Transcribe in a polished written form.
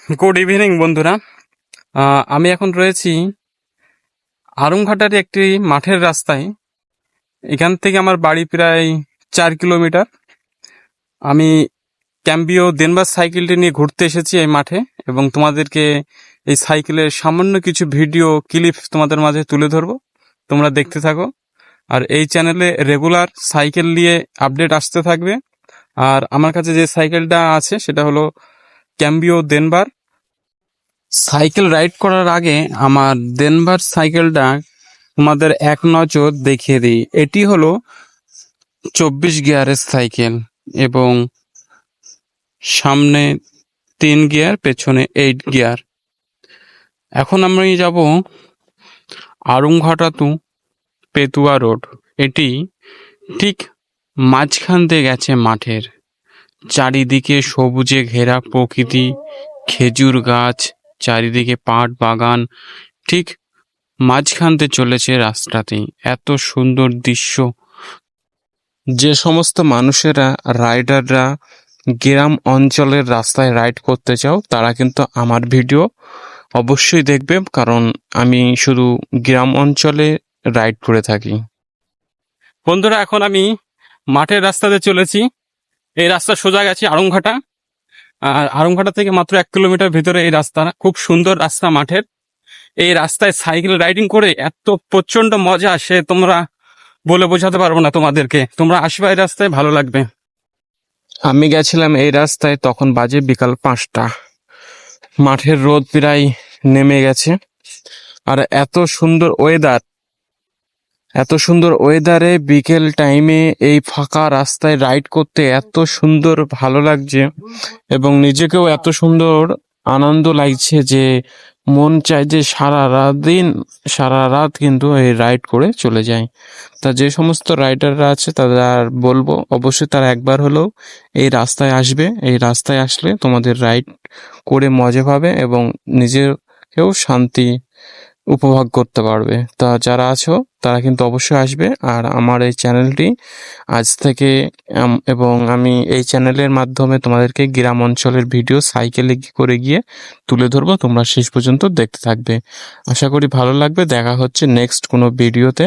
Good evening বন্ধুরা। আমি এখন রয়েছি আরুংঘাটার একটি মাঠের রাস্তায়। এখান থেকে আমার বাড়ি প্রায় 4 কিলোমিটার। আমি ক্যাম্বিও দেনবার সাইকেলটি নিয়ে ঘুরতে এসেছি এই মাঠে, এবং তোমাদেরকে এই সাইকেলের সামান্য কিছু ভিডিও ক্লিপ তোমাদের মাঝে তুলে ধরবো। তোমরা দেখতে থাকো, আর এই চ্যানেলে রেগুলার সাইকেল নিয়ে আপডেট আসতে থাকবে। আর আমার কাছে যে সাইকেলটা আছে সেটা হলো ক্যাম্বিও দেনবার। সাইকেল রাইড করার আগে আমার দেনভার সাইকেলটা তোমাদের এক নজর দেখিয়ে দিই। এটি হলো 24 গিয়ারের সাইকেল, এবং সামনে 3 গিয়ার, পেছনে 8 গিয়ার। এখন আমি যাব আরুংঘাটা টু পেতুয়া রোড। এটি ঠিক মাঝখান দিয়ে গেছে মাঠের, চারিদিকে সবুজে ঘেরা প্রকৃতি, খেজুর গাছ, চারিদিকে পাট বাগান, ঠিক মাঝখানতে চলেছে রাস্তাটি। এত সুন্দর দৃশ্য। যে সমস্ত মানুষেরা রাইডাররা গ্রাম অঞ্চলের রাস্তায় রাইড করতে চাও, তারা কিন্তু আমার ভিডিও অবশ্যই দেখবে, কারণ আমি শুধু গ্রাম অঞ্চলে রাইড করে থাকি। বন্ধুরা, এখন আমি মাঠের রাস্তাতে চলেছি। এই রাস্তা সোজা গেছে আরুংঘাটা, আর আরুংঘাটা থেকে মাত্র 1 কিলোমিটার ভিতরে এই রাস্তা। খুব সুন্দর রাস্তা মাঠের। এই রাস্তায় সাইকেল রাইডিং করে এত প্রচন্ড মজা আসে, তোমরা বলে বোঝাতে পারবো না তোমাদেরকে। তোমরা আসবে এই রাস্তায়, ভালো লাগবে। আমি গেছিলাম এই রাস্তায়, তখন বাজে বিকাল 5টা। মাঠের রোদ প্রায় নেমে গেছে, আর এত সুন্দর ওয়েদারে বিকেল টাইমে এই ফাঁকা রাস্তায় রাইড করতে এত সুন্দর ভালো লাগছে, এবং নিজেকেও এত সুন্দর আনন্দ লাগছে যে মন চায় যে সারা রাত কিন্তু এই রাইড করে চলে যায়। তা যে সমস্ত রাইডাররা আছে তাদের বলবো অবশ্যই তারা একবার হলেও এই রাস্তায় আসবে। এই রাস্তায় আসলে তোমাদের রাইড করে মজা পাবে, এবং নিজেকেও শান্তি উপভোগ করতে পারবে। তা যারা আছো তারা কিন্তু অবশ্যই আসবে। আর আমার এই চ্যানেলটি আজ থেকে এবং আমি এই চ্যানেলের মাধ্যমে তোমাদেরকে গ্রাম অঞ্চলের ভিডিও সাইকেলে করে গিয়ে তুলে ধরবো। তোমরা শেষ পর্যন্ত দেখতে থাকবে, আশা করি ভালো লাগবে। দেখা হচ্ছে নেক্সট কোনো ভিডিওতে।